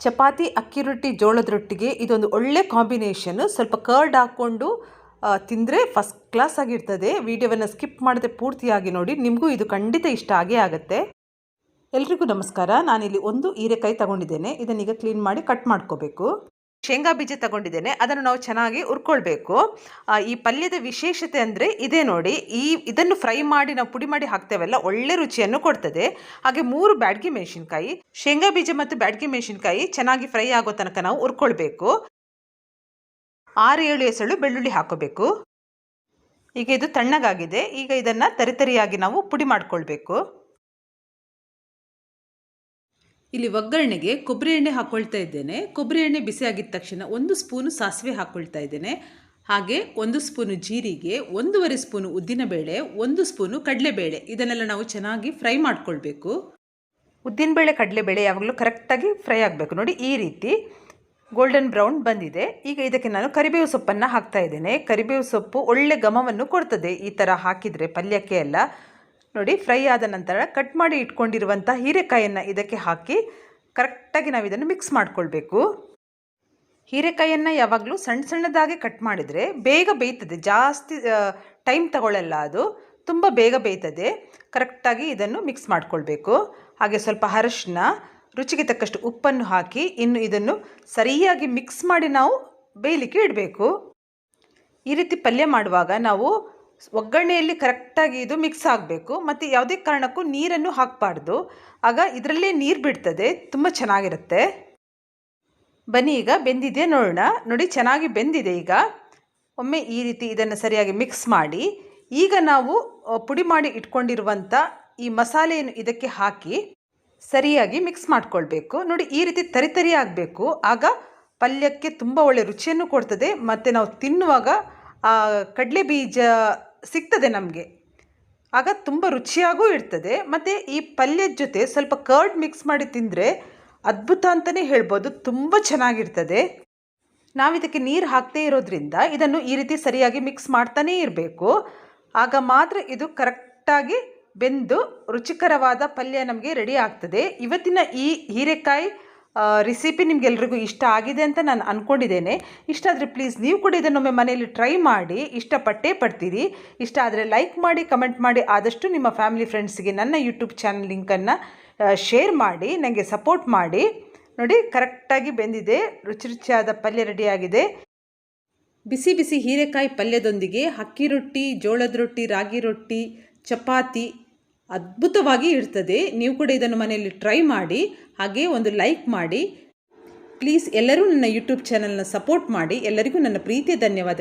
ಚಪಾತಿ, ಅಕ್ಕಿ ರೊಟ್ಟಿ, ಜೋಳದ ರೊಟ್ಟಿಗೆ ಇದೊಂದು ಒಳ್ಳೆ ಕಾಂಬಿನೇಷನ್ನು. ಸ್ವಲ್ಪ ಕರ್ಡ್ ಹಾಕ್ಕೊಂಡು ತಿಂದರೆ ಫಸ್ಟ್ ಕ್ಲಾಸ್ ಆಗಿರ್ತದೆ. ವಿಡಿಯೋವನ್ನು ಸ್ಕಿಪ್ ಮಾಡದೆ ಪೂರ್ತಿಯಾಗಿ ನೋಡಿ, ನಿಮಗೂ ಇದು ಖಂಡಿತ ಇಷ್ಟ ಆಗೇ ಆಗುತ್ತೆ. ಎಲ್ರಿಗೂ ನಮಸ್ಕಾರ. ನಾನಿಲ್ಲಿ ಒಂದು ಹೀರೆಕಾಯಿ ತಗೊಂಡಿದ್ದೇನೆ. ಇದನ್ನೀಗ ಕ್ಲೀನ್ ಮಾಡಿ ಕಟ್ ಮಾಡ್ಕೋಬೇಕು. ಶೇಂಗಾ ಬೀಜ ತಗೊಂಡಿದ್ದೇನೆ, ಅದನ್ನು ನಾವು ಚೆನ್ನಾಗಿ ಹುರ್ಕೊಳ್ಬೇಕು. ಈ ಪಲ್ಯದ ವಿಶೇಷತೆ ಅಂದರೆ ಇದೇ ನೋಡಿ, ಇದನ್ನು ಫ್ರೈ ಮಾಡಿ ನಾವು ಪುಡಿ ಮಾಡಿ ಹಾಕ್ತೇವಲ್ಲ, ಒಳ್ಳೆ ರುಚಿಯನ್ನು ಕೊಡ್ತದೆ. ಹಾಗೆ 3 ಬ್ಯಾಡಗಿ ಮೆಣಸಿನ್ಕಾಯಿ, ಶೇಂಗಾ ಬೀಜ ಮತ್ತು ಬ್ಯಾಡಗಿ ಮೆಣಸಿನ್ಕಾಯಿ ಚೆನ್ನಾಗಿ ಫ್ರೈ ಆಗೋ ತನಕ ನಾವು ಹುರ್ಕೊಳ್ಬೇಕು. 6-7 ಎಸಳು ಬೆಳ್ಳುಳ್ಳಿ ಹಾಕೋಬೇಕು. ಈಗ ಇದು ತಣ್ಣಗಾಗಿದೆ. ಈಗ ಇದನ್ನು ತರಿತರಿಯಾಗಿ ನಾವು ಪುಡಿ ಮಾಡ್ಕೊಳ್ಬೇಕು. ಇಲ್ಲಿ ಒಗ್ಗರಣೆಗೆ ಕೊಬ್ಬರಿ ಎಣ್ಣೆ ಹಾಕ್ಕೊಳ್ತಾ ಇದ್ದೇನೆ. ಕೊಬ್ಬರಿ ಎಣ್ಣೆ ಬಿಸಿ ಆಗಿದ ತಕ್ಷಣ 1 ಸ್ಪೂನು ಸಾಸಿವೆ ಹಾಕ್ಕೊಳ್ತಾ ಇದ್ದೇನೆ. ಹಾಗೆ 1 ಸ್ಪೂನು ಜೀರಿಗೆ, 1.5 ಸ್ಪೂನು ಉದ್ದಿನಬೇಳೆ, 1 ಸ್ಪೂನು ಕಡಲೆಬೇಳೆ. ಇದನ್ನೆಲ್ಲ ನಾವು ಚೆನ್ನಾಗಿ ಫ್ರೈ ಮಾಡ್ಕೊಳ್ಬೇಕು. ಉದ್ದಿನಬೇಳೆ, ಕಡಲೆಬೇಳೆ ಯಾವಾಗಲೂ ಕರೆಕ್ಟಾಗಿ ಫ್ರೈ ಆಗಬೇಕು. ನೋಡಿ, ಈ ರೀತಿ ಗೋಲ್ಡನ್ ಬ್ರೌನ್ ಬಂದಿದೆ. ಈಗ ಇದಕ್ಕೆ ನಾನು ಕರಿಬೇವು ಸೊಪ್ಪನ್ನು ಹಾಕ್ತಾ ಇದ್ದೇನೆ. ಕರಿಬೇವು ಸೊಪ್ಪು ಒಳ್ಳೆ ಘಮವನ್ನು ಕೊಡ್ತದೆ ಈ ಥರ ಹಾಕಿದರೆ ಪಲ್ಯಕ್ಕೆ ಎಲ್ಲ. ನೋಡಿ, ಫ್ರೈ ಆದ ನಂತರ ಕಟ್ ಮಾಡಿ ಇಟ್ಕೊಂಡಿರುವಂಥ ಹೀರೆಕಾಯನ್ನು ಇದಕ್ಕೆ ಹಾಕಿ ಕರೆಕ್ಟಾಗಿ ನಾವು ಇದನ್ನು ಮಿಕ್ಸ್ ಮಾಡ್ಕೊಳ್ಬೇಕು. ಹೀರೆಕಾಯನ್ನು ಯಾವಾಗಲೂ ಸಣ್ಣ ಸಣ್ಣದಾಗಿ ಕಟ್ ಮಾಡಿದರೆ ಬೇಗ ಬೇಯ್ತದೆ. ಜಾಸ್ತಿ ಟೈಮ್ ತಗೊಳ್ಳಲ್ಲ, ಅದು ತುಂಬ ಬೇಗ ಬೇಯ್ತದೆ. ಕರೆಕ್ಟಾಗಿ ಇದನ್ನು ಮಿಕ್ಸ್ ಮಾಡ್ಕೊಳ್ಬೇಕು. ಹಾಗೆ ಸ್ವಲ್ಪ ಅರಶಿನ, ರುಚಿಗೆ ತಕ್ಕಷ್ಟು ಉಪ್ಪನ್ನು ಹಾಕಿ ಇನ್ನು ಇದನ್ನು ಸರಿಯಾಗಿ ಮಿಕ್ಸ್ ಮಾಡಿ ನಾವು ಬೇಯಲಿಕ್ಕೆ ಇಡಬೇಕು. ಈ ರೀತಿ ಪಲ್ಯ ಮಾಡುವಾಗ ನಾವು ಒಗ್ಗರಣೆಯಲ್ಲಿ ಕರೆಕ್ಟಾಗಿ ಇದು ಮಿಕ್ಸ್ ಆಗಬೇಕು. ಮತ್ತು ಯಾವುದೇ ಕಾರಣಕ್ಕೂ ನೀರನ್ನು ಹಾಕಬಾರ್ದು, ಆಗ ಇದರಲ್ಲೇ ನೀರು ಬಿಡ್ತದೆ, ತುಂಬ ಚೆನ್ನಾಗಿರುತ್ತೆ. ಬನ್ನಿ ಈಗ ಬೆಂದಿದೆ ನೋಡೋಣ. ನೋಡಿ, ಚೆನ್ನಾಗಿ ಬೆಂದಿದೆ. ಈಗ ಒಮ್ಮೆ ಈ ರೀತಿ ಇದನ್ನು ಸರಿಯಾಗಿ ಮಿಕ್ಸ್ ಮಾಡಿ ಈಗ ನಾವು ಪುಡಿ ಮಾಡಿ ಇಟ್ಕೊಂಡಿರುವಂಥ ಈ ಮಸಾಲೆಯನ್ನು ಇದಕ್ಕೆ ಹಾಕಿ ಸರಿಯಾಗಿ ಮಿಕ್ಸ್ ಮಾಡ್ಕೊಳ್ಬೇಕು. ನೋಡಿ, ಈ ರೀತಿ ತರಿ ಆಗಬೇಕು. ಆಗ ಪಲ್ಯಕ್ಕೆ ತುಂಬ ಒಳ್ಳೆ ರುಚಿಯನ್ನು ಕೊಡ್ತದೆ. ಮತ್ತು ನಾವು ತಿನ್ನುವಾಗ ಕಡಲೆ ಬೀಜ ಸಿಗ್ತದೆ ನಮಗೆ, ಆಗ ತುಂಬ ರುಚಿಯಾಗೂ ಇರ್ತದೆ. ಮತ್ತು ಈ ಪಲ್ಯದ ಜೊತೆ ಸ್ವಲ್ಪ ಕರ್ಡ್ ಮಿಕ್ಸ್ ಮಾಡಿ ತಿಂದರೆ ಅದ್ಭುತ ಅಂತಲೇ ಹೇಳ್ಬೋದು, ತುಂಬ ಚೆನ್ನಾಗಿರ್ತದೆ. ನಾವಿದಕ್ಕೆ ನೀರು ಹಾಕ್ತೇ ಇರೋದ್ರಿಂದ ಇದನ್ನು ಈ ರೀತಿ ಸರಿಯಾಗಿ ಮಿಕ್ಸ್ ಮಾಡ್ತಾನೇ ಇರಬೇಕು. ಆಗ ಮಾತ್ರ ಇದು ಕರೆಕ್ಟಾಗಿ ಬೆಂದು ರುಚಿಕರವಾದ ಪಲ್ಯ ನಮಗೆ ರೆಡಿ ಆಗ್ತದೆ. ಇವತ್ತಿನ ಈ ಹೀರೆಕಾಯಿ ರೆಸಿಪಿ ನಿಮಗೆಲ್ರಿಗೂ ಇಷ್ಟ ಆಗಿದೆ ಅಂತ ನಾನು ಅಂದ್ಕೊಂಡಿದ್ದೇನೆ. ಇಷ್ಟ ಆದರೆ ಪ್ಲೀಸ್ ನೀವು ಕೂಡ ಇದನ್ನೊಮ್ಮೆ ಮನೆಯಲ್ಲಿ ಟ್ರೈ ಮಾಡಿ, ಇಷ್ಟಪಟ್ಟೇ ಪಡ್ತೀರಿ. ಇಷ್ಟ ಆದರೆ ಲೈಕ್ ಮಾಡಿ, ಕಮೆಂಟ್ ಮಾಡಿ, ಆದಷ್ಟು ನಿಮ್ಮ ಫ್ಯಾಮಿಲಿ ಫ್ರೆಂಡ್ಸ್ಗೆ ನನ್ನ ಯೂಟ್ಯೂಬ್ ಚಾನಲ್ ಲಿಂಕನ್ನು ಶೇರ್ ಮಾಡಿ, ನನಗೆ ಸಪೋರ್ಟ್ ಮಾಡಿ. ನೋಡಿ, ಕರೆಕ್ಟಾಗಿ ಬೆಂದಿದೆ, ರುಚಿಯಾದ ಪಲ್ಯ ರೆಡಿಯಾಗಿದೆ. ಬಿಸಿ ಬಿಸಿ ಹೀರೆಕಾಯಿ ಪಲ್ಯದೊಂದಿಗೆ ಅಕ್ಕಿ ರೊಟ್ಟಿ, ಜೋಳದ ರೊಟ್ಟಿ, ರಾಗಿ ರೊಟ್ಟಿ, ಚಪಾತಿ ಅದ್ಭುತವಾಗಿ ಇರ್ತದೆ. ನೀವು ಕೂಡ ಇದನ್ನು ಮನೆಯಲ್ಲಿ ಟ್ರೈ ಮಾಡಿ. ಹಾಗೆ ಒಂದು ಲೈಕ್ ಮಾಡಿ ಪ್ಲೀಸ್. ಎಲ್ಲರೂ ನನ್ನ ಯೂಟ್ಯೂಬ್ ಚಾನಲ್ನ ಸಪೋರ್ಟ್ ಮಾಡಿ. ಎಲ್ಲರಿಗೂ ನನ್ನ ಪ್ರೀತಿಯ ಧನ್ಯವಾದ.